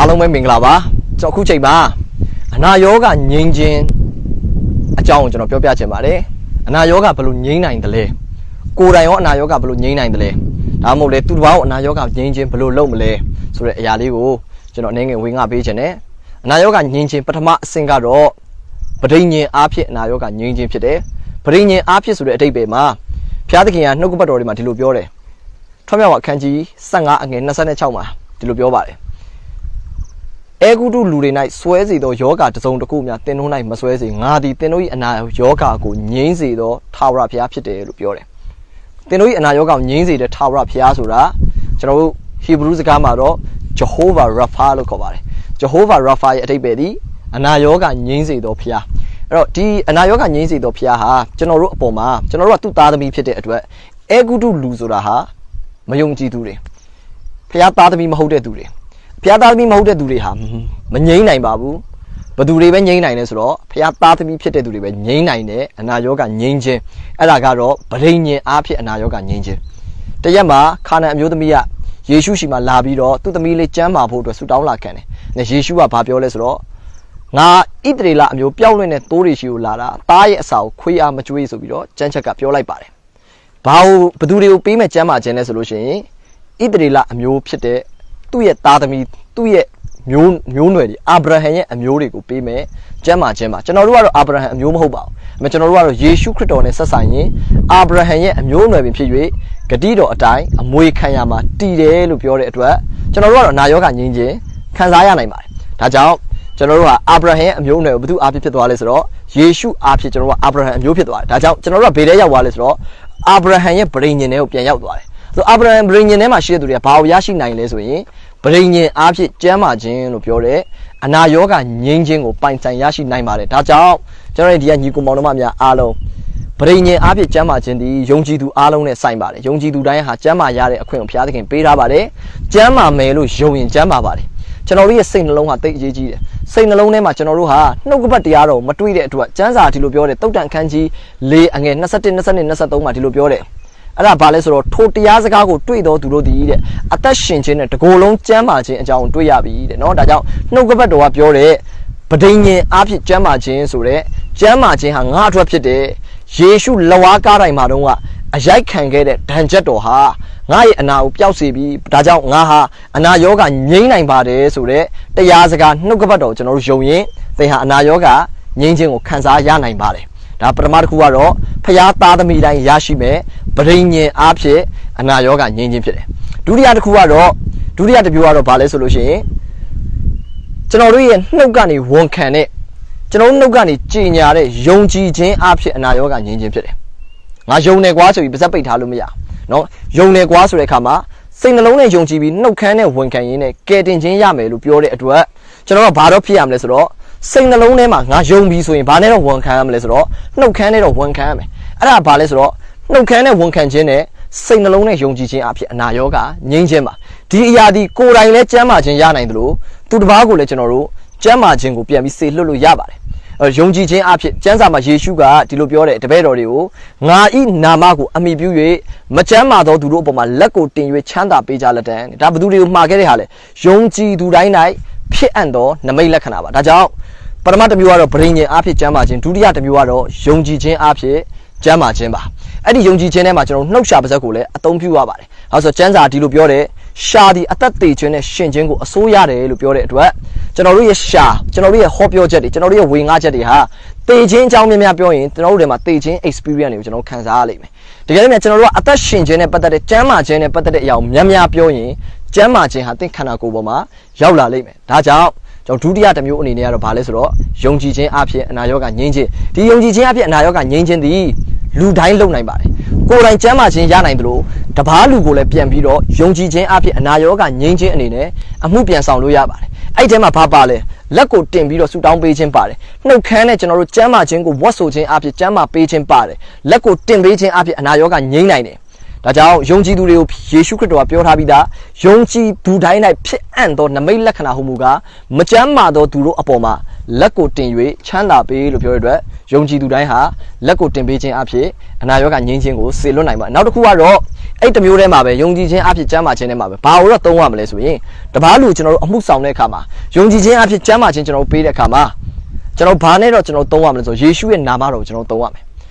လုံးပဲမင်္ဂလာပါကျွန်တော်ခုချိန်မှာအနာရောဂါငြိမ်းခြင်းအကြောင်းကိုကျွန်တော်ပြောပြချင်ပါတယ်အနာရောဂါဘယ်လိုငြိမ်းနိုင်တယ်လဲကိုယ်တိုင်ရောအနာရောဂါဘယ်လိုငြိမ်းနိုင်တယ်လဲဒါမှမဟုတ်လေသူတစ်ပါးကိုအနာရောဂါငြိမ်းခြင်းဘယ်လိုလုပ်မလဲဆိုတဲ့အရာလေးကိုကျွန်တော်အနေငယ်ဝေငှပေးခြင်းနဲ့အနာရောဂါငြိမ်းခြင်းပထမအဆင့်ကတော့ပဋိညာဉ်အားဖြင့်အနာရောဂါငြိမ်းခြင်းဖြစ်တယ်ပဋိညာဉ်အားဖြင့်ဆိုတဲ့အဓိပ္ပာယ်မှာဘုရားသခင်ကနှုတ်ကပတ်တော်တွေမှာဒီလိုပြောတယ်ထွတ်မြောက်အခန်းကြီး15အငယ်26မှာဒီလိုပြောပါတယ်အေဂုတုလူတွေ၌ဆွဲစေသောယောဂတစုံတစ်ခုများသင်တို့၌မဆွဲစေငါသည်သင်တို့၏အနာယောဂကိုငြိမ်းစေသောထာဝရဘုရားဖြစ်တယ်လို့ပြောတယ်သင်တို့၏အနာယောဂကိုငြိမ်းစေတဲ့ထာဝရဘုရားဆိုတာကျွန်တော်တို့ဟီဘရုစကားမှာတော့ Jehovah Rapha လို့ခေါ်ပါတယ် Jehovah Rapha ရဲ့အဓိပ္ပာယ်ဒီအနာယောဂငြိမ်းစေသောဘုရားအဲ့တော့ဒီအနာယောဂငြိမ်းစေသောဘုရားဟာကျွန်တော်တို့အပေါ်မှာကျွန်တော်တို့ကသူ့သားသမီးဖြစ်တဲ့အတွက်အေဂုတုလူဆိုတာဟာမယုံကြည်သူတွေဘုရားသားသမီးမဟုတ်တဲ့သူတွေဘုရားသားသမီးမဟုတ်တဲ့သူတွေဟာမငြိမ်းနိုင်ပါဘူးဘသူတွေပဲငြိမ်းနိုင်လဲဆိုတော့ဘုရားသားသမီးဖြစ်တဲ့သူတွေပဲငြိမ်းနိုင်တယ်အနာရောဂါငြိမ်းခြင်းအဲ့ဒါကတော့ဗရိညင်အားဖြင့်အနာရောဂါငြိမ်းခြင်းတရက်မှာခါနန်အမျိုးသမီးကယေရှုရှိမှလာပြီးတော့သူ့သမီးလေးကျမ်းမာဖို့အတွက်ဆုတောင်းလာခံတယ်။ယေရှုကဘာပြောလဲဆိုတော့ငါဣသရေလအမျိုးပျောက်လွင့်တဲ့သိုးတွေရှိကိုလာတာသားရဲ့အစာကိုခွေးအားမကြွေးဆိုပြီးတော့ကျမ်းချက်ကပြောလိုက်ပါတယ်။ဘသူတွေကိုပေးမဲ့ကျမ်းမာခြင်းလဲဆိုလို့ရှိရင်ဣသရေလအမျိုးဖြစ်တဲ့သူ့ရဲ့သားသမီးသူ့ရဲ့မျိုးနွယ်တွေအာဗြဟံရဲ့အမျိုးတွေကိုပေးမယ်ကျမ်းမာခြင်းပါကျွန်တော်တို့ကတော့အာဗြဟံအမျိုးမဟုတ်ပါဘူးကျွန်တော်တို့ကတော့ယေရှုခရစ်တော်နဲ့ဆက်ဆိုင်ရင်အာဗြဟံရဲ့အမျိုးနွယ်ပင်ဖြစ်၍ဂတိတော်အတိုင်းအမွေခံရမှာတည်တယ်လို့ပြောတဲ့အတွက်ကျွန်တော်တို့ကတော့နာယောဂငြိမ်းခြင်းခံစားရနိုင်ပါတယ်ဒါကြောင့်ကျွန်တော်တို့ကအာဗြဟံရဲ့အမျိုးနွယ်ကိုဘယ်သူအားဖြင့်ဖြစ်သွားလဲဆိုတော့ယေရှုအားဖြင့်ကျွန်တော်တို့ကအာဗြဟံအမျိုးဖြစ်သွားတယ်ဒါကြောင့်ကျွန်တော်တို့ကဘယ်ထဲရောက်သွားလဲဆိုတော့အာဗြဟံရဲ့ဗြိဉ္ဉ်ထဲကိုပြန်ရောက်သွားတယ်ဆိုအာဗြဟံဗြိဉ္ဉ်ထဲမှာရှိတဲ့သူတွေကဘာကိုရရှိနိုင်လဲဆိုရင်ဗရိညင်အားဖြင့်ကျမ်းမာခြင်းလို့ပြောတဲ့အနာယောဂငြိမ်းခြင်းကိုပိုင်ဆိုင်ရရှိနိုင်ပါတယ်ဒါကြောင့်ကျွန်တော်တို့ဒီကညီကိုမောင်တို့မများအားလုံးဗရိညင်အားဖြင့်ကျမ်းမာခြင်းဒီယုံကြည်သူအားလုံးနဲ့ဆိုင်ပါတယ်ယုံကြည်သူတိုင်းဟာကျမ်းမာရတဲ့အခွင့်ကိုဘုရားသခင်ပေးထားပါတယ်ကျမ်းမာမယ်လို့ယုံရင်ကျမ်းမာပါတယ်ကျွန်တော်တို့ရဲ့စိတ်နှလုံးဟာတိတ်အရေးကြီးတယ်စိတ်နှလုံးထဲမှာကျွန်တော်တို့ဟာနှုတ်ကပတ်တရားတော်မတွေ့တဲ့အတွက်ကျမ်းစာဒီလိုပြောတယ်တုတ်တန်ခန်းကြီး4အငယ်21 22 23မှာဒီလိုပြောတယ်အဲ့ဒါဘာလဲဆိုတော့ထိုတရားစကားကိုတွေ့တော်သူတို့ဒီတဲ့အသက်ရှင်ခြင်းနဲ့တကိုယ်လုံးကျမ်းမာခြင်းအကြောင်းတွေ့ရပြီတဲ့နော်ဒါကြောင့်နှုတ်ကပတ်တော်ကပြောတဲ့ဗဒိညင်အားဖြင့်ကျမ်းမာခြင်းဆိုတဲ့ကျမ်းမာခြင်းဟာငါ့အတွက်ဖြစ်တယ်ယေရှုလက်ဝါးကားတိုင်းမှာတော့ကအရိုက်ခံခဲ့တဲ့ဒဏ်ချက်တော်ဟာငါ့ရဲ့အနာကိုပျောက်စေပြီဒါကြောင့်ငါဟာအနာရောဂါငြိမ်းနိုင်ပါတယ်ဆိုတဲ့တရားစကားနှုတ်ကပတ်တော်ကျွန်တော်တို့ယုံရင်သင်ဟာအနာရောဂါငြိမ်းခြင်းကိုခံစားရနိုင်ပါတယ်ဒါပထမတစ်ခုကတော့ဖျားသားသမီးတိုင်းရရှိမဲ့ဗရိညင်အားဖြင့်အနာရောဂါငြိမ်းခြင်းဖြစ်တယ်ဒုတိယတစ်ခုကတော့ဒုတိယတစ်မျိုးကတော့ဘာလဲဆိုလို့ရှိရင်ကျွန်တော်တို့ရဲ့နှုတ်ကနေဝန်ခံတဲ့ကျွန်တော်နှုတ်ကနေကြည်ညာတဲ့ယုံကြည်ခြင်းအားဖြင့်အနာရောဂါငြိမ်းခြင်းဖြစ်တယ်ငါယုံတယ်ကွာဆိုပြီးပါးစပ်ပိတ်ထားလို့မရနော်ယုံတယ်ကွာဆိုတဲ့အခါမှာစိတ်နှလုံးနဲ့ယုံကြည်ပြီးနှုတ်ခမ်းနဲ့ဝန်ခံရင်းနဲ့ကယ်တင်ခြင်းရမယ်လို့ပြောတဲ့အတွက်ကျွန်တော်ကဘာတော့ဖြစ်ရမလဲဆိုတော့စိတ်နှလုံးထဲမှာငါယုံပြီဆိုရင်ဘာနဲ့တော့ဝန်ခံရမလဲဆိုတော့နှုတ်ခမ်းနဲ့တော့ဝန်ခံရမယ်အဲ့ဒါဘာလဲဆိုတော့နှုတ်ခမ်းနဲ့ဝန်ခံခြင်းနဲ့စိတ်နှလုံးနဲ့ယုံကြည်ခြင်းအဖြစ်အနာရောဂါငြိမ်းခြင်းပါဒီအရာဒီကိုယ်တိုင်လည်းကျမ်းမာခြင်းရနိုင်တယ်လို့သူတစ်ပါးကိုလည်းကျွန်တော်တို့ကျမ်းမာခြင်းကိုပြန်ပြီးစေလွှတ်လို့ရပါတယ်ယုံကြည်ခြင်းအဖြစ်ကျမ်းစာမှာယေရှုကဒီလိုပြောတဲ့တပည့်တော်တွေကိုငါဤနာမကိုအမိပြု၍မကျမ်းမာသောသူတို့အပေါ်မှာလက်ကိုတင်၍ချမ်းသာပေးကြလက်တံဒါဘသူတွေကိုမှာခဲ့တဲ့ဟာလေယုံကြည်သူတိုင်း၌ဖြစ်အပ်သောနမိတ်လက္ခဏာပါဒါကြောင့်ပထမတစ်မျိုးကတော့ဗရိညင်အားဖြင့်ကျမ်းမာခြင်းဒုတိယတစ်မျိုးကတော့ယုံကြည်ခြင်းအားဖြင့်ကျမ်းမာခြင်းပါအဲ့ဒီယုံကြည်ခြင်းထဲမှာကျွန်တော်နှုတ်ရှာပါးစပ်ကိုလည်းအသုံးပြုရပါတယ်။အဲဆိုကျမ်းစာဒီလိုပြောတဲ့ရှာဒီအသက်သေခြင်းနဲ့ရှင်ခြင်းကိုအစိုးရတယ်လို့ပြောတဲ့အတွက်ကျွန်တော်တို့ရဲ့ရှာကျွန်တော်တို့ရဲ့ဟောပြောချက်တွေကျွန်တော်တို့ရဲ့ဝေငှချက်တွေဟာသေခြင်းအကြောင်းများများပြောရင်ကျွန်တော်တို့တွေမှာသေခြင်း experience တွေကိုကျွန်တော်ခံစားရလိမ့်မယ်။တကယ်လို့ကျွန်တော်တို့ကအသက်ရှင်ခြင်းနဲ့ပတ်သက်တဲ့ကျမ်းမာခြင်းနဲ့ပတ်သက်တဲ့အရာကိုများများပြောရင်ကျမ်းမာခြင်းဟာသင်ခန္ဓာကိုယ်ပေါ်မှာရောက်လာလိမ့်မယ်။ဒါကြောင့်ကျွန်တော်ဒုတိယတစ်မျိုးအနေနဲ့ကတော့ဘာလဲဆိုတော့ယုံကြည်ခြင်းအဖြစ်အနာရောဂါငြိမ်းခြင်းဒီယုံကြည်ခြင်းအဖြစ်အနာရောဂါငြိမ်းခြင်းသည်လူတိုင်းလုံနိုင်ပါတယ်ကိုယ်တိုင်ကျမ်းမာခြင်းရနိုင်တယ်လို့တပားလူကိုလည်းပြန်ပြီးတော့ယုံကြည်ခြင်းအဖြစ်အနာရောဂါငြိမ်းခြင်းအနေနဲ့အမှုပြန်ဆောင်လို့ရပါတယ်အဲ့ဒီထဲမှာဘာပါလဲလက်ကိုတင်ပြီးတော့ဆူတောင်းပေးခြင်းပါတယ်နှုတ်ခမ်းနဲ့ကျွန်တော်တို့ကျမ်းမာခြင်းကိုဝတ်ဆိုခြင်းအဖြစ်ကျမ်းမာပေးခြင်းပါတယ်လက်ကိုတင်ပေးခြင်းအဖြစ်အနာရောဂါငြိမ်းနိုင်တယ်ဒါကြောင့်ယုံကြည်သူတွေကိုယေရှုခရစ်တော်ကပြောထားပြီးသားယုံကြည်သူတိုင်း၌ဖြစ်အပ်သောနမိတ်လက္ခဏာဟုမူကားမကျမ်းမာသောသူတို့အပေါ်မှာလက်ကိုတင်၍ချမ်းသာပေးလို့ပြောတဲ့အတွက်ယုံကြည်သူတိုင်းဟာလက်ကိုတင်ပေးခြင်းအဖြစ်အနာရောဂါငြိမ်းခြင်းကိုစေလွတ်နိုင်ပါနောက်တစ်ခုကတော့ အဲ့တမျိုးတည်းမှာပဲယုံကြည်ခြင်းအဖြစ်ကျမ်းမာခြင်းထဲမှာပဲဘာလို့တော့သုံးရမလဲဆိုရင်တပားလူကျွန်တော်တို့အမှုဆောင်တဲ့အခါမှာယုံကြည်ခြင်းအဖြစ်ကျမ်းမာခြင်းကျွန်တော်တို့ပေးတဲ့အခါမှာကျွန်တော်ဘာနဲ့တော့ကျွန်တော်သုံးရမလဲဆိုယေရှုရဲ့နာမတော်ကိုကျွန်တော်သုံးရမယ်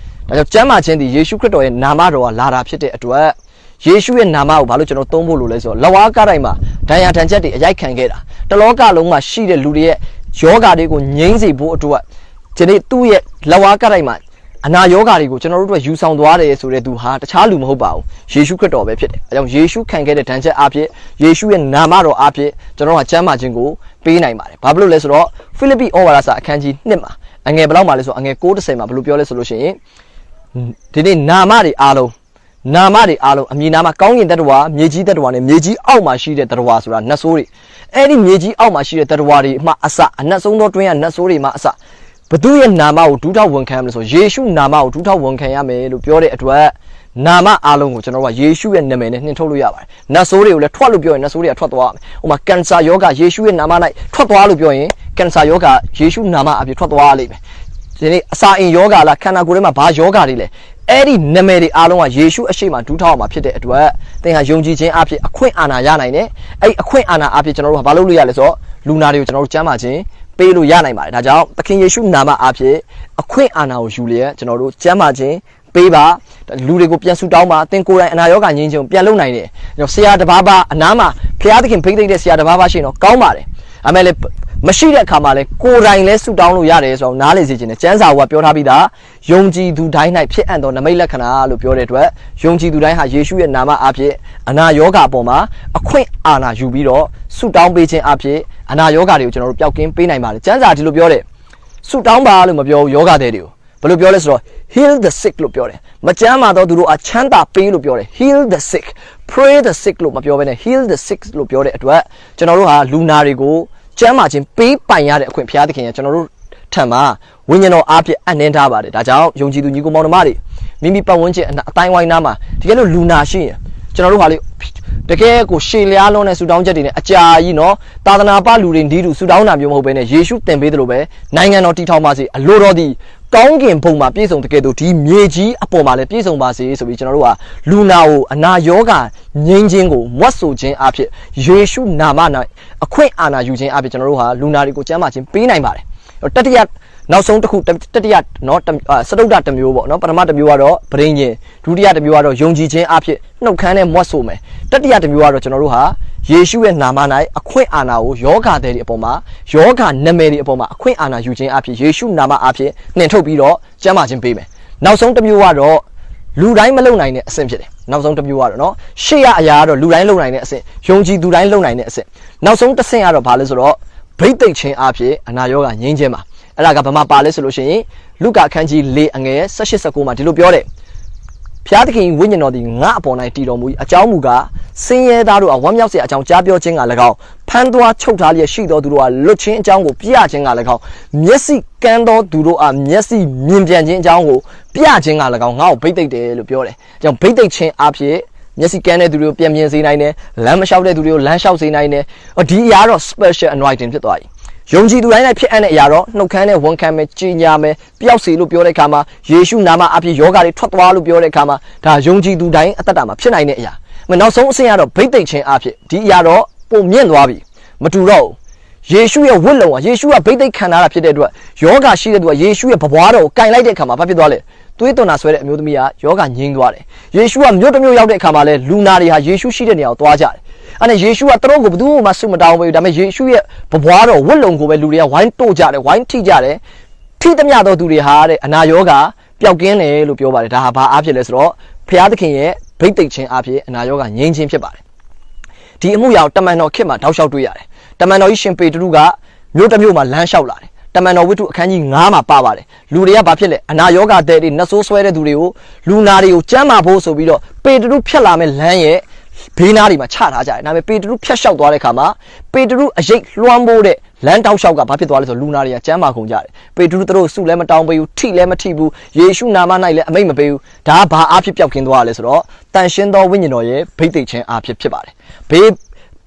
ဒါကြောင့်ကျမ်းမာခြင်းဒီယေရှုခရစ်တော်ရဲ့နာမတော်ကလာတာဖြစ်တဲ့အတွက်ယေရှုရဲ့နာမကိုဘာလို့ကျွန်တော်သုံးဖို့လို့လဲဆိုတော့လက်ဝါးကားတိုင်းမှာဒဏ်ရာဒဏ်ချက်တွေအရိုက်ခံခဲ့တာတလောကလုံးမှာရှိတဲ့လူတွေရဲ့ယောဂါတွေကိုငြိမ်းစေဖို့အတွက်ဒီနေ့သူ့ရဲ့လက်ဝါးကားတိုင်းမှာအနာယောဂါတွေကိုကျွန်တော်တို့ယူဆောင်သွားတယ်ဆိုတဲ့သူဟာတခြားလူမဟုတ်ပါဘူးယေရှုခရစ်တော်ပဲဖြစ်တယ်အဲကြောင့်ယေရှုခံခဲ့တဲ့ဒဏ်ချက်အဖြစ်ယေရှုရဲ့နာမတော်အဖြစ်ကျွန်တော်ကကျမ်းမာခြင်းကိုပေးနိုင်ပါတယ်ဘာဖြစ်လို့လဲဆိုတော့ဖိလိပ္ပိဩဝါဒစာအခန်းကြီး1မှာအငယ်ဘယ်လောက်မှလဲဆိုအငယ်9:10မှာဘယ်လိုပြောလဲဆိုလို့ရှိရင်ဒီနေ့နာမတွေအားလုံးအမည်နာမကောင်းကင်တ attva မြေကြီးတ attva နဲ့မြေကြီးအောက်မှာရှိတဲ့တ attva ဆိုတာနတ်ဆိုးတွေအဲ့ဒီမြေကြီးအောက်မှာရှိတဲ့တ attva တွေမှအစအနတ်ဆုံးသောတွင်းကနတ်ဆိုးတွေမှအစဘသူရဲ့နာမကိုဒုထောက်ဝန်ခံရမလို့ဆိုယေရှုနာမကိုဒုထောက်ဝန်ခံရမယ်လို့ပြောတဲ့အတွက်နာမအားလုံးကိုကျွန်တော်တို့ကယေရှုရဲ့နာမည်နဲ့နှင်ထုတ်လို့ရပါတယ်နတ်ဆိုးတွေကိုလည်းထွက်လို့ပြောရင်နတ်ဆိုးတွေကထွက်သွားမယ်ဥပမာကင်ဆာယောဂယေရှုရဲ့နာမ၌ထွက်သွားလို့ပြောရင်ကင်ဆာယောဂယေရှုနာမအဖြစ်ထွက်သွားလိမ့်မယ်ဒီနေ့အစာအိမ်ယောဂလားခန္ဓာကိုယ်ထဲမှာဘာယောဂတွေလဲအဲ့ဒီနာမည်တွေအားလုံးကယေရှုအရှိမဒူးထောက်မှာဖြစ်တဲ့အတွက်သင်ဟာယုံကြည်ခြင်းအဖြစ်အခွင့်အာဏာရနိုင်တယ်အဲ့အခွင့်အာဏာအဖြစ်ကျွန်တော်တို့ကဘာလုပ်လို့ရလဲဆိုတော့လူနာတွေကိုကျွန်တော်တို့ကျမ်းမာခြင်းပေးလို့ရနိုင်ပါတယ်ဒါကြောင့်သခင်ယေရှုနာမအဖြစ်အခွင့်အာဏာကိုယူလျက်ကျွန်တော်တို့ကျမ်းမာခြင်းပေးပါလူတွေကိုပြန်ဆူတောင်းပါသင်ကိုယ်တိုင်အနာရောဂါငြိမ်းချမ်းပြန်လုပ်နိုင်တယ်ဆရာတစ်ပါးပါအနားမှာဘုရားသခင်ဖိတ်သိတဲ့ဆရာတစ်ပါးပါရှိရင်တော့ကောင်းပါတယ်အမေလည်းမရှိတဲ့အခါမှာလဲကိုယ်တိုင်လဲဆူတောင်းလို့ရတယ်ဆိုတော့နားလေစေခြင်းနဲ့ကျမ်းစာကပြောထားပြီးသားယုံကြည်သူတိုင်း၌ဖြစ်အပ်သောနမိတ်လက္ခဏာလို့ပြောတဲ့အတွက်ယုံကြည်သူတိုင်းဟာယေရှုရဲ့နာမအဖြစ်အနာရောဂါအပေါ်မှာအခွင့်အာဏာယူပြီးတော့ဆူတောင်းပေးခြင်းအဖြစ်အနာရောဂါတွေကိုကျွန်တော်တို့ပျောက်ကင်းပေးနိုင်ပါတယ်ကျမ်းစာဒီလိုပြောတယ်ဆူတောင်းပါလို့မပြောဘူးယောဂတွေကိုဘယ်လိုပြောလဲဆိုတော့ heal the sick လို့ပြောတယ်မကျမ်းမာတော့သူတို့အချမ်းသာပေးလို့ပြောတယ် heal the sick pray the sick လို့မပြောဘဲနဲ့ heal the sick လို့ပြောတဲ့အတွက်ကျွန်တော်တို့ဟာလူနာတွေကိုကျမ်းမာခြင်းပေးပိုင်ရတဲ့အခွင့်ဘုရားသခင်ကကျွန်တော်တို့ထံမှာဝိညာဉ်တော်အားဖြင့်အနှင်းထားပါတယ်ဒါကြောင့်ယုံကြည်သူညီကိုမောင်နှမတွေမိမိပတ်ဝန်းကျင်အတိုင်းဝိုင်းနားမှာတကယ်လို့လူနာရှိရင်ကျွန်တော်တို့ဟာလေတကယ်ကိုရှေ့လျားလုံးနဲ့ဆူတောင်းချက်တွေနဲ့အကြာကြီးနော်သာသနာပလူတွေဒီလူဆူတောင်းတာမျိုးမဟုတ်ဘဲနဲ့ယေရှုသင်ပေးတယ်လို့ပဲနိုင်ငံတော်တည်ထောင်ပါစေအလိုတော်သည်ကောင်းကင်ဘုံမှာပြည့်စုံတကယ်တော့ဒီမြေကြီးအပေါ်မှာလည်းပြည့်စုံပါစေဆိုပြီးကျွန်တော်တို့ကလူနာကိုအနာရောဂါငြိမ်းခြင်းကိုမွတ်ဆိုခြင်းအဖြစ်ယေရှုနာမ၌အခွင့်အာဏာယူခြင်းအဖြစ်ကျွန်တော်တို့ဟာလူနာတွေကိုကျမ်းမာခြင်းပေးနိုင်ပါတယ်တတိယနောက်ဆုံးတစ်ခုတတိယနော်စတုတ္တတစ်မျိုးပေါ့နော်ပထမတစ်မျိုးကတော့ဗြိဉ္ဉ်ဒုတိယတစ်မျိုးကတော့ယုံကြည်ခြင်းအဖြစ်နှုတ်ခမ်းနဲ့မွတ်ဆိုမယ်တတိယတစ်မျိုးကတော့ကျွန်တော်တို့ဟာယေရှုရဲ့နာမ၌အခွင့်အာဏာကိုယောဂတဲ့တွေအပေါ်မှာယောဂနာမည်တွေအပေါ်မှာအခွင့်အာဏာယူခြင်းအဖြစ်ယေရှုနာမအဖြစ်နှင်ထုတ်ပြီးတော့ကျမ်းမာခြင်းပေးမယ်နောက်ဆုံးတစ်မျိုးကတော့လူတိုင်းမလုံနိုင်တဲ့အဆင့်ဖြစ်တယ်နောက်ဆုံးတစ်မျိုးကတော့နော်ရှေ့ရအရာကတော့လူတိုင်းလုံနိုင်တဲ့အဆင့်ယုံကြည်သူတိုင်းလုံနိုင်တဲ့အဆင့်နောက်ဆုံးတစ်ဆင့်ကတော့ဘာလဲဆိုတော့ဗိတ်သိက်ခြင်းအဖြစ်အနာရောဂါငြိမ်းခြင်းပါအဲ့ဒါကဘာမှပါလဲဆိုလို့ရှိရင်လုကာခန်းကြီး4အငယ်18-19မှာဒီလိုပြောတယ်ဖျားသခင်ဝိညာဉ်တော်သည်ငါအပေါ်၌တည်တော်မူ၏အကြောင်းမူကားဆင်းရဲသားတို့အားဝမ်းမြောက်စေအကြောင်းကြားပြောခြင်းက၎င်းဖန်သွားချုပ်ထားလျက်ရှိသောသူတို့အားလွတ်ခြင်းအကြောင်းကိုပြခြင်းက၎င်းမျက်စိကန်းသောသူတို့အားမျက်စိမြင်ပြန်ခြင်းအကြောင်းကိုပြခြင်းက၎င်းငါ့ကိုဗိတ်သိက်တယ်လို့ပြောတယ်အကြောင်းဗိတ်သိက်ခြင်းအဖြစ်မျက်စိကန်းတဲ့သူတွေကိုပြန်မြင်စေနိုင်တယ်လမ်းမလျှောက်တဲ့သူတွေကိုလမ်းလျှောက်စေနိုင်တယ်ဒီအရာတော့ special anointing ဖြစ်သွားပြီယုံကြည်သူတိုင်းနဲ့ဖြစ်အပ်တဲ့အရာတော့နှုတ်ခမ်းနဲ့ဝန်ခံမယ်ကြည်ညာမယ်ပျောက်စေလို့ပြောတဲ့အခါမှာယေရှုနာမအဖြစ်ယောဂါတွေထွက်သွားလို့ပြောတဲ့အခါမှာဒါယုံကြည်သူတိုင်းအသက်တာမှာဖြစ်နိုင်တဲ့အရာနောက်ဆုံးအဆင့်ကတော့ဗိတ်သိက်ခြင်းအဖြစ်ဒီအရာတော့ပုံမြင့်သွားပြီမတူတော့ဘူးယေရှုရဲ့ဝတ်လုံကယေရှုကဗိတ်သိက်ခံထားတာဖြစ်တဲ့အတွက်ယောဂါရှိတဲ့သူကယေရှုရဲ့ဘဝတော်ကိုကင်လိုက်တဲ့အခါမှာဘာဖြစ်သွားလဲသွေးသွန်တာဆွဲတဲ့အမျိုးသမီးကယောဂါငြိမ်းသွားတယ်ယေရှုကမြို့တစ်မြို့ရောက်တဲ့အခါမှာလဲလူနာတွေဟာယေရှုရှိတဲ့နေရာကိုသွားကြတယ်အဲ့ဒါယေရှုကသူတို့ကိုဘယ်သူမှဆုမတောင်းဘူးဒါပေမဲ့ယေရှုရဲ့ဘဝတော်ဝတ်လုံကိုပဲလူတွေကဝိုင်းတို့ကြတယ်ဝိုင်းထိကြတယ်ထိသမျှသောသူတွေဟာတဲ့အနာရောဂါပျောက်ကင်းတယ်လို့ပြောပါတယ်ဒါဟာဘာအားဖြစ်လဲဆိုတော့ဘုရားသခင်ရဲ့ဗိတ်သိက်ခြင်းအားဖြင့်အနာရောဂါငြိမ်းခြင်းဖြစ်ပါတယ်ဒီအမှုရာကိုတမန်တော်ခေတ်မှာတောက်လျှောက်တွေ့ရတယ်တမန်တော်ကြီးရှင်ပေတရုကမြို့တစ်မြို့မှာလမ်းလျှောက်လာတယ်တမန်တော်ဝိတ္ထုအခန်းကြီး9မှာပါပါတယ်လူတွေကဘာဖြစ်လဲအနာရောဂါတဲ့တွေနှဆိုးဆွဲတဲ့သူတွေကိုလူနာတွေကိုကျမ်းမာဖို့ဆိုပြီးတော့ပေတရုဖြတ်လာမဲ့လမ်းရဲ့ဘေးနားတွေမှာချထားကြတယ်ဒါပေမဲ့ပေတရုဖြတ်လျှောက်သွားတဲ့အခါမှာပေတရုအရေးလွှမ်းမိုးတဲ့လမ်းတောက်လျှောက်ကဘာဖြစ်သွားလဲဆိုလူနာတွေကကျမ်းမာကုန်ကြတယ်ပေတရုတို့စုလည်းမတောင်းပေးဘူးထိလည်းမထိဘူးယေရှုနာမ၌လည်းအမိန့်မပေးဘူးဒါကဘာအားဖြစ်ပျောက်ကင်းသွားလဲဆိုတော့တန်ရှင်းသောဝိညာဉ်တော်ရဲ့ဗိတ်သိက်ခြင်းအားဖြစ်ပါတယ်ဘေး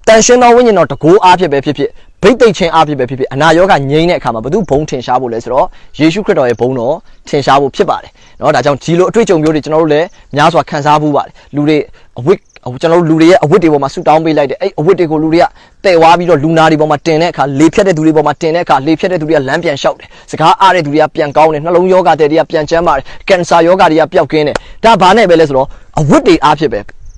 တန်ရှင်းသောဝိညာဉ်တော်တကိုးအားဖြစ်ပဲဖြစ်ဖြစ်ဗိတ်သိက်ခြင်းအားဖြစ်ပဲဖြစ်ဖြစ်အနာရောဂါငြိမ်းတဲ့အခါမှာဘု து ဘုံထင်ရှားဖို့လဲဆိုတော့ယေရှုခရစ်တော်ရဲ့ဘုံတော်ထင်ရှားဖို့ဖြစ်ပါတယ်เนาะဒါကြောင့်ဒီလိုအတွေ့အကြုံမျိုးတွေကျွန်တော်တို့လည်းများစွာခံစားဖို့ပါတယ်လူတွေအ အဝတ်ကျွန်တော်တို့လူတွေရဲ့အဝတ်တွေပေါ်မှာဆူတောင်းပေးလိုက်တယ်အဲ့အဝတ်တွေကိုလူတွေကတဲ့ဝါပြီးတော့လူနာတွေပေါ်မှာတင်တဲ့အခါလေဖြတ်တဲ့သူတွေပေါ်မှာတင်တဲ့အခါလေဖြတ်တဲ့သူတွေကလမ်းပြန်လျှောက်တယ်စကားအားတဲ့သူတွေကပြန်ကောင်းတယ်နှလုံးယောဂတဲ့တွေကပြန်ကျန်းပါတယ်ကင်ဆာယောဂတွေကပျောက်ကင်းတယ်ဒါဘာနဲ့ပဲလဲဆိုတော့အဝတ်တွေအားဖြစ်ပဲ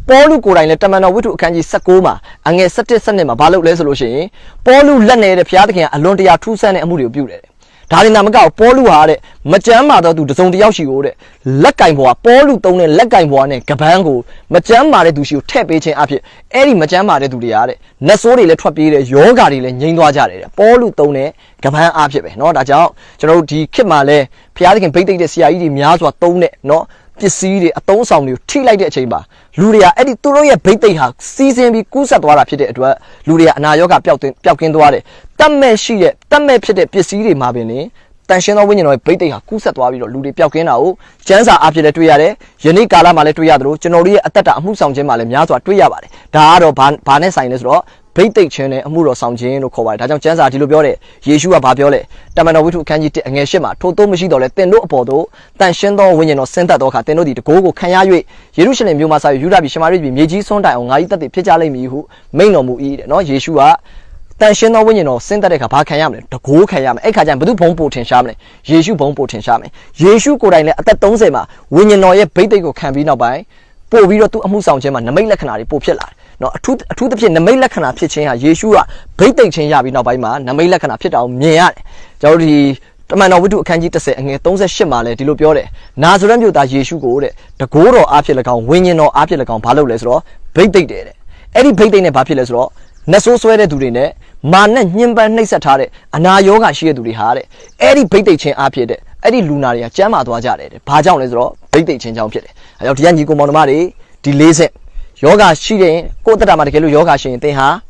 ပေါလုကိုယ်တိုင်လည်းတမန်တော်ဝိတ္ထုအခန်းကြီး16မှာအငယ်17 17မှာဘာလုပ်လဲဆိုလို့ရှိရင်ပေါလုလက်နေတဲ့ဘုရားသခင်ကအလွန်တရာထူးဆန်းတဲ့အမှုတွေကိုပြုတယ်ဒါရင်နာမကောက်ပေါလုဟာတဲ့မကြမ်းမာတော့သူတစုံတယောက်ရှိကိုတဲ့လက်ကင်ဘွားပေါလုသုံးတဲ့လက်ကင်ဘွားနဲ့ကပန်းကိုမကြမ်းမာတဲ့သူရှိကိုထည့်ပေးခြင်းအဖြစ်အဲ့ဒီမကြမ်းမာတဲ့သူတွေကတဲ့နတ်ဆိုးတွေလည်းထွက်ပြေးတယ်ယောဂါတွေလည်းငြိမ်းသွားကြတယ်ပေါလုသုံးတဲ့ကပန်းအဖြစ်ပဲเนาะဒါကြောင့်ကျွန်တော်တို့ဒီခေတ်မှာလဲဘုရားသခင်ဗိတ်သိက်တဲ့ဆရာကြီးတွေများစွာသုံးတဲ့เนาะပစ္စည်းတွေအသုံးဆောင်တွေကိုထိလိုက်တဲ့အချိန်မှာလူတွေကအဲ့ဒီသူတို့ရဲ့ဗိတ်သိက်ဟာစီးစင်းပြီးကူးဆက်သွားတာဖြစ်တဲ့အတွက်လူတွေကအနာရောဂါပျောက်ကင်းသွားတယ်တတ်မဲ့ရှိတဲ့တတ်မဲ့ဖြစ်တဲ့ပစ္စည်းတွေမှာပင်လေတန်ရှင်းသောဝိညာဉ်တော်ရဲ့ဗိတ်သိက်ဟာကူးဆက်သွားပြီးတော့လူတွေပျောက်ကင်းတာကိုကျမ်းစာအဖြစ်လည်းတွေ့ရတယ်ယနေ့ကာလမှာလည်းတွေ့ရတယ်လို့ကျွန်တော်တို့ရဲ့အသက်တာအမှုဆောင်ခြင်းမှာလည်းများစွာတွေ့ရပါတယ်ဒါကတော့ဘာနဲ့ဆိုင်လဲဆိုတော့ဗိတ်သိက်ခြင်းနဲ့အမှုတော်ဆောင်ခြင်းလို့ခေါ်ပါတယ်ဒါကြောင့်ကျမ်းစာဒီလိုပြောတယ်ယေရှုကဘာပြောလဲတမန်တော်ဝိတ္ထုအခန်းကြီး1အငယ်8မှာထိုသို့မရှိတော့လဲသင်တို့အပေါ်သို့တန်ရှင်းသောဝိညာဉ်တော်ဆင်းသက်သောအခါသင်တို့သည်တကိုးကိုခံရ၍ယေရုရှလင်မြို့မှစ၍ယူဒပြည်ရှမာရိပြည်မြေကြီးစွန်းတိုင်အောင်ငါ၏တတ်သိဖြစ်ကြလိမ့်မည်ဟုမိန့်တော်မူ၏တဲ့နော်ယေရှုကတန်ရှင်းသောဝိညာဉ်တော်ဆင်းသက်တဲ့အခါဘာခံရမလဲတကိုးခံရမယ်အဲ့ခါကျရင်ဘု து ဘုံပို့ထင်ရှားမလဲယေရှုဘုံပို့ထင်ရှားမယ်ယေရှုကိုယ်တိုင်လည်းအသက်30မှာဝိညာဉ်တော်ရဲ့ဗိတ်သိက်ကိုခံပြီးနောက်ပိုင်းပို့ပြီးတော့သူအမှုဆောင်ခြင်းမှာနမိတ်လက္ခဏာတွေပို့ဖြစ်လာတယ်နော်အထူးသဖြင့်နမိတ်လက္ခဏာဖြစ်ခြင်းဟာယေရှုကဗိတ်သိက်ခြင်းရပြီးနောက်ပိုင်းမှာနမိတ်လက္ခဏာဖြစ်တာကိုမြင်ရတယ်ကျွန်တော်တို့ဒီတမန်တော်ဝိတ္ထုအခန်းကြီး10အငယ်38မှာလည်းဒီလိုပြောတယ်နာဇရက်မြို့သားယေရှုကိုတဲ့တကိုးတော်အားဖြင့်၎င်းဝိညာဉ်တော်အားဖြင့်၎င်းဘာလုပ်လဲဆိုတော့ဗိတ်သိက်တယ်တဲ့အဲ့ဒီဗိတ်သိက်နဲ့ဘာဖြစ်လဲဆိုတော့နတ်ဆိုးဆွဲတဲ့သူတွေနဲ့မာနဲ့ညှဉ်းပန်းနှိပ်စက်ထားတဲ့အနာရောဂါရှိတဲ့သူတွေဟာတဲ့အဲ့ဒီဗိတ်သိက်ခြင်းအားဖြင့်တဲ့အဲ့ဒီလူနာတွေကကျမ်းမာသွားကြတယ်တဲ့ဘာကြောင့်လဲဆိုတော့ဗိတ်သိက်ခြင်းကြောင့်ဖြစ်တယ်အဲကြောင့်ဒီကညီကိုမောင်နှမတွေဒီ၄ဆက်ယောဂရှိတဲ့ကိုယ်တက်တာမှာတကယ်လို့ယောဂရှိရင်သင်ဟာ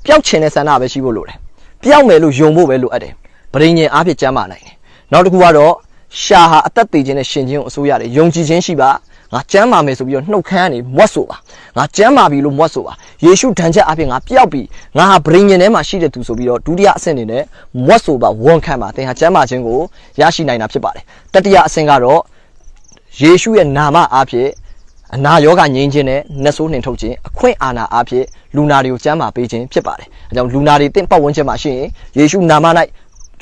ပျောက်ချင်တဲ့ဆန္ဒပဲရှိဖို့လိုတယ်ပျောက်မယ်လို့ယုံဖို့ပဲလိုအပ်တယ်ပရိညင်အားဖြင့်ကျမ်းမာနိုင်တယ်နောက်တစ်ခုကတော့ရှာဟာအသက်သေခြင်းနဲ့ရှင်ခြင်းကိုအစိုးရတယ်ယုံကြည်ခြင်းရှိပါငါကျမ်းမာမယ်ဆိုပြီးတော့နှုတ်ခမ်းကနေမွတ်ဆိုပါငါကျမ်းမာပြီလို့မွတ်ဆိုပါယေရှုဒဏ်ချက်အဖြစ်ငါပျောက်ပြီငါဟာဗြိဉ္ဉ်ထဲမှာရှိတဲ့သူဆိုပြီးတော့ဒုတိယအဆင့်အနေနဲ့မွတ်ဆိုပါဝန်ခံပါသင်ဟာကျမ်းမာခြင်းကိုရရှိနိုင်တာဖြစ်ပါတယ်တတိယအဆင့်ကတော့ယေရှုရဲ့နာမအဖြစ်အနာရောဂါငြိမ်းခြင်းနဲ့နတ်ဆိုးနှင်ထုတ်ခြင်းအခွင့်အာဏာအဖြစ်လူနာတွေကိုကျမ်းမာပေးခြင်းဖြစ်ပါတယ်အဲကြောင့်လူနာတွေတင့်ပတ်ဝန်းကျင်မှာရှိရင်ယေရှုနာမ၌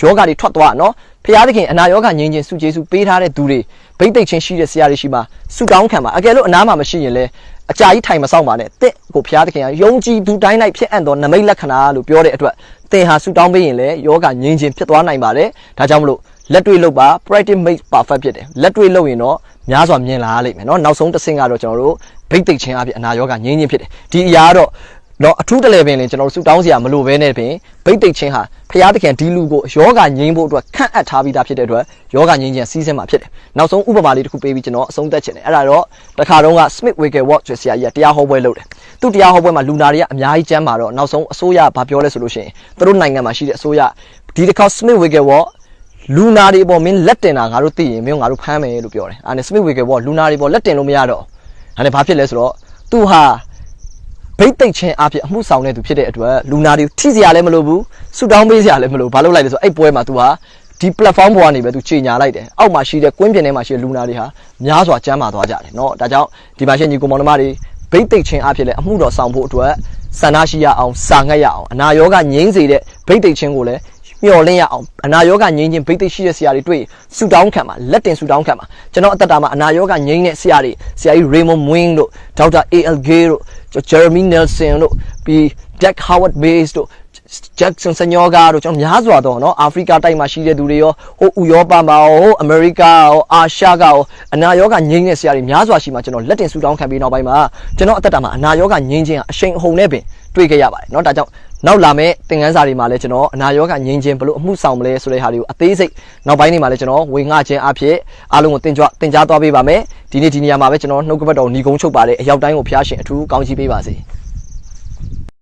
ယောဂါတွေထွက်သွားနော်ဖျားသခင်အနာရောဂါငြိမ်းခြင်းစုကျေးစုပေးထားတဲ့သူတွေဗိတ်သိက်ခြင်းရှိတဲ့ဆရာတွေရှိမှစုတောင်းခံပါအကယ်လို့အနာမှာမရှိရင်လည်းအကြာကြီးထိုင်မဆောင်ပါနဲ့တင့်ကိုဖျားသခင်ကယုံကြည်သူတိုင်းလိုက်ဖြစ်အပ်သောနမိတ်လက္ခဏာလို့ပြောတဲ့အတွက်သင်ဟာစုတောင်းပေးရင်လည်းယောဂါငြိမ်းခြင်းဖြစ်သွားနိုင်ပါတယ်ဒါကြောင့်မလို့လက်တွေ့လုပ်ပါ practice make perfect ဖြစ်တယ်လက်တွေ့လုပ်ရင်တော့များစွာမြင်လာရလိမ့်မယ်နော်နောက်ဆုံးတစ်ဆင့်ကတော့ကျွန်တော်တို့ဗိတ်သိက်ခြင်းအပြင်အနာရောဂါငြိမ်းခြင်းဖြစ်တယ်ဒီအရာကတော့တော့အထူးတလဲပင်လေကျွန်တော်တို့စုတောင်းစရာမလိုဘဲနဲ့ပင်ဗိတ်သိက်ခြင်းဟာဖျားသခင်ဒီလူကိုယောဂငြိမ်းဖို့အတွက်ခန့်အပ်ထားပြီးသားဖြစ်တဲ့အတွက်ယောဂငြိမ်းခြင်းစီးစင်းမှာဖြစ်တယ်နောက်ဆုံးဥပမာလေးတစ်ခုပေးပြီးကျွန်တော်အဆုံးသတ်ချင်တယ်အဲ့ဒါတော့တခါတုန်းက Smith Wigglesworth ဆိုဆရာကြီးကတရားဟောပွဲလုပ်တယ်သူတရားဟောပွဲမှာလူနာတွေကအများကြီးကျမ်းမာတော့နောက်ဆုံးအစိုးရဘာပြောလဲဆိုလို့ရှိရင်သူတို့နိုင်ငံမှာရှိတဲ့အစိုးရဒီတစ်ခါ Smith Wigglesworthလူနာတွေပေါ်မင်းလက်တင်တာငါတို့သိရင်မင်းငါတို့ဖမ်းမယ်လို့ပြောတယ်အဲ့ဒါ Smith Wigglesworth လူနာတွေပေါ်လက်တင်လို့မရတော့အဲ့ဒါဘာဖြစ်လဲဆိုတော့သူဟာဗိတ်သိက်ခြင်းအဖြစ်အမှုဆောင်တဲ့သူဖြစ်တဲ့အတွက်လူနာတွေထိစရာလည်းမလိုဘူးဆူတောင်းပေးစရာလည်းမလိုဘာလုပ်လိုက်လဲဆိုအဲ့ပွဲမှာ तू ဟာဒီ platform ပေါ်ကနေပဲ तू ချိန်ညာလိုက်တယ်အောက်မှာရှိတဲ့ကွင်းပြင်ထဲမှာရှိတဲ့လူနာတွေဟာများစွာကျမ်းမာသွားကြတယ်เนาะဒါကြောင့်ဒီမှာရှိညီကောင်မောင်နှမတွေဗိတ်သိက်ခြင်းအဖြစ်လည်းအမှုတော်ဆောင်ဖို့အတွက်ဆန္ဒရှိရအောင်စာငတ်ရအောင်အနာရောဂါငြိမ်းစေတဲ့ဗိတ်သိက်ခြင်းကိုလည်းမျှော်လင့်ရအောင်အနာရောဂါငြိမ်းခြင်းဗိတ်သိက်ရှိတဲ့ဆရာတွေတွေ့ဆူတောင်းခံပါလက်တင်ဆူတောင်းခံပါကျွန်တော်အသက်တာမှာအနာရောဂါငြိမ်းတဲ့ဆရာကြီး Raymond Wing တို့ Dr. A.L. Gay တို့Jeremy Nelson တို့ပြီး Jack Howard Bayes တို့ Jackson Senyoga တို့ကျွန်တော်များစွာတော့เนาะအာဖရိကတိုက်မှာရှိတဲ့သူတွေရောဟိုဥရောပမှာရောအမေရိကရောအာရှကရောအနာရောဂါငြိမ်းတဲ့ဆရာတွေများစွာရှိမှကျွန်တော်လက်တင်ဆူတောင်းခံပြီးနောက်ပိုင်းမှာကျွန်တော်အသက်တာမှာအနာရောဂါငြိမ်းခြင်းအရှိန်အဟုန်နဲ့ပင်တွေ့ခဲ့ရပါတယ်เนาะဒါကြောင့်နောက်လာမယ့်သင်ခန်းစာတွေမှာလည်းကျွန်တော်အနာရောဂါငြိမ်းခြင်းဘလို့အမှုဆောင်မလဲဆိုတဲ့ဟာတွေကိုအသေးစိတ်နောက်ပိုင်းတွေမှာလည်းကျွန်တော်ဝေငှခြင်းအဖြစ်အားလုံးကိုသင်ကြားသွားပေးပါမယ်ဒီနေ့ဒီနေရာမှာပဲကျွန်တော်နှုတ်ကပတ်တော်ညီကုန်းချုပ်ပါတယ်အရောက်တိုင်းကိုဖျားရှင်အထူးကောင်းချီးပေးပါစေ